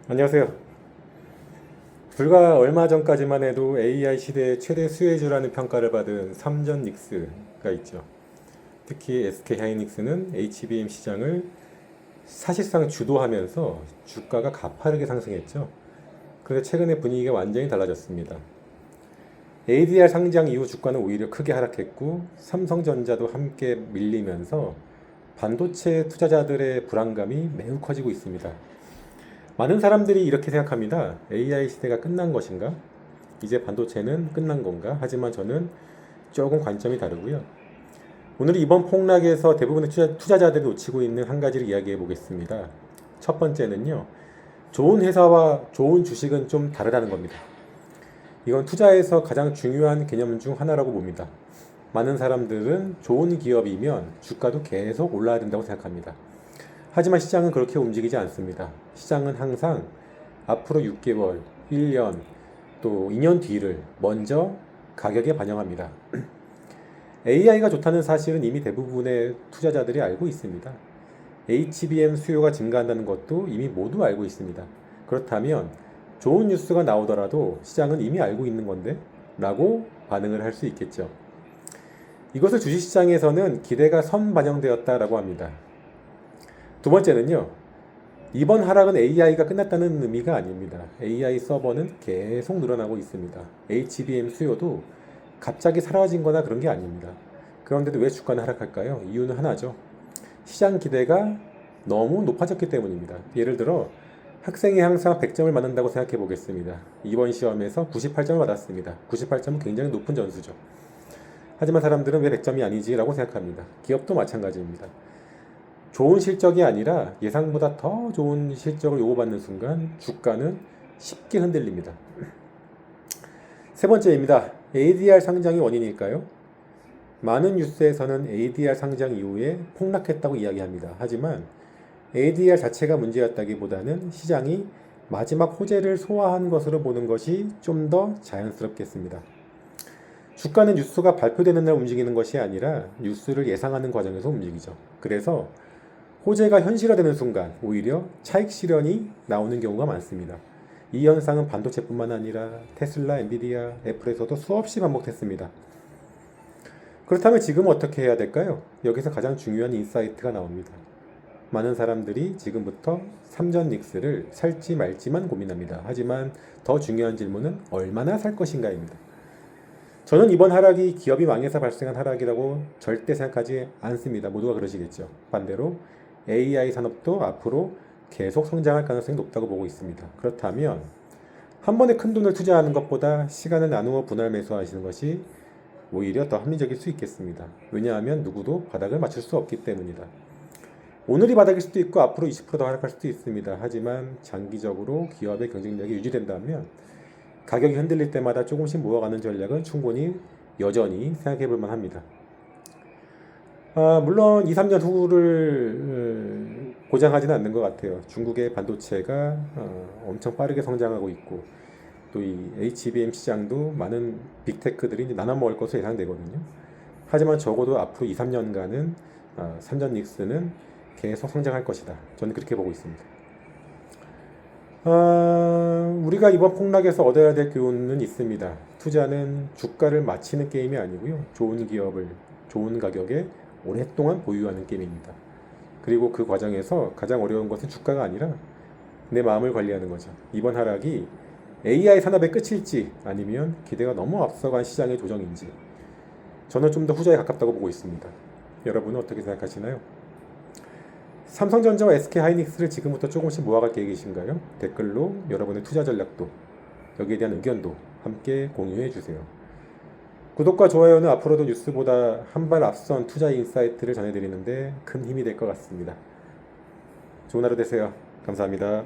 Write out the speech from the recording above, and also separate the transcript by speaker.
Speaker 1: 안녕하세요. 불과 얼마 전까지만 해도 AI 시대의 최대 수혜주라는 평가를 받은 삼전 닉스가 있죠. 특히 SK 하이닉스는 HBM 시장을 사실상 주도하면서 주가가 가파르게 상승했죠. 그런데 최근에 분위기가 완전히 달라졌습니다. ADR 상장 이후 주가는 오히려 크게 하락했고 삼성전자도 함께 밀리면서 반도체 투자자들의 불안감이 매우 커지고 있습니다. 많은 사람들이 이렇게 생각합니다. AI 시대가 끝난 것인가? 이제 반도체는 끝난 건가? 하지만 저는 조금 관점이 다르고요. 오늘 이번 폭락에서 대부분의 투자자들이 놓치고 있는 한 가지를 이야기해 보겠습니다. 첫 번째는요. 좋은 회사와 좋은 주식은 좀 다르다는 겁니다. 이건 투자에서 가장 중요한 개념 중 하나라고 봅니다. 많은 사람들은 좋은 기업이면 주가도 계속 올라야 된다고 생각합니다. 하지만 시장은 그렇게 움직이지 않습니다. 시장은 항상 앞으로 6개월, 1년, 또 2년 뒤를 먼저 가격에 반영합니다. AI가 좋다는 사실은 이미 대부분의 투자자들이 알고 있습니다. HBM 수요가 증가한다는 것도 이미 모두 알고 있습니다. 그렇다면 좋은 뉴스가 나오더라도 시장은 이미 알고 있는 건데? 라고 반응을 할 수 있겠죠. 이것을 주식시장에서는 기대가 선반영되었다라고 합니다. 두 번째는요. 이번 하락은 AI가 끝났다는 의미가 아닙니다. AI 서버는 계속 늘어나고 있습니다. HBM 수요도 갑자기 사라진 거나 그런 게 아닙니다. 그런데도 왜 주가는 하락할까요? 이유는 하나죠. 시장 기대가 너무 높아졌기 때문입니다. 예를 들어 학생이 항상 100점을 맞는다고 생각해 보겠습니다. 이번 시험에서 98점을 받았습니다. 98점은 굉장히 높은 점수죠. 하지만 사람들은 왜 100점이 아니지? 라고 생각합니다. 기업도 마찬가지입니다. 좋은 실적이 아니라 예상보다 더 좋은 실적을 요구받는 순간 주가는 쉽게 흔들립니다. 세 번째입니다. ADR 상장이 원인일까요? 많은 뉴스에서는 ADR 상장 이후에 폭락했다고 이야기합니다. 하지만 ADR 자체가 문제였다기보다는 시장이 마지막 호재를 소화한 것으로 보는 것이 좀 더 자연스럽겠습니다. 주가는 뉴스가 발표되는 날 움직이는 것이 아니라 뉴스를 예상하는 과정에서 움직이죠. 그래서 호재가 현실화되는 순간 오히려 차익 실현이 나오는 경우가 많습니다. 이 현상은 반도체뿐만 아니라 테슬라, 엔비디아, 애플에서도 수없이 반복됐습니다. 그렇다면 지금 어떻게 해야 될까요? 여기서 가장 중요한 인사이트가 나옵니다. 많은 사람들이 지금부터 삼전 닉스를 살지 말지만 고민합니다. 하지만 더 중요한 질문은 얼마나 살 것인가입니다. 저는 이번 하락이 기업이 망해서 발생한 하락이라고 절대 생각하지 않습니다. 모두가 그러시겠죠. 반대로 AI 산업도 앞으로 계속 성장할 가능성이 높다고 보고 있습니다. 그렇다면 한 번에 큰 돈을 투자하는 것보다 시간을 나누어 분할 매수하시는 것이 오히려 더 합리적일 수 있겠습니다. 왜냐하면 누구도 바닥을 맞출 수 없기 때문이다. 오늘이 바닥일 수도 있고 앞으로 20%더 하락할 수도 있습니다. 하지만 장기적으로 기업의 경쟁력이 유지된다면 가격이 흔들릴 때마다 조금씩 모아가는 전략은 충분히 여전히 생각해 볼 만합니다. 물론 2, 3년 후를 보장하지는 않는 것 같아요. 중국의 반도체가 엄청 빠르게 성장하고 있고 또 이 HBM 시장도 많은 빅테크들이 이제 나눠먹을 것으로 예상되거든요. 하지만 적어도 앞으로 2, 3년간은 삼전 닉스는 계속 성장할 것이다. 저는 그렇게 보고 있습니다. 우리가 이번 폭락에서 얻어야 될 교훈은 있습니다. 투자는 주가를 맞히는 게임이 아니고요. 좋은 기업을 좋은 가격에 오랫동안 보유하는 게임입니다. 그리고 그 과정에서 가장 어려운 것은 주가가 아니라 내 마음을 관리하는 거죠. 이번 하락이 AI 산업의 끝일지 아니면 기대가 너무 앞서간 시장의 조정인지 저는 좀 더 후자에 가깝다고 보고 있습니다. 여러분은 어떻게 생각하시나요? 삼성전자와 SK 하이닉스를 지금부터 조금씩 모아갈 계획이신가요? 댓글로 여러분의 투자 전략도 여기에 대한 의견도 함께 공유해 주세요. 구독과 좋아요는 앞으로도 뉴스보다 한 발 앞선 투자 인사이트를 전해드리는데 큰 힘이 될 것 같습니다. 좋은 하루 되세요. 감사합니다.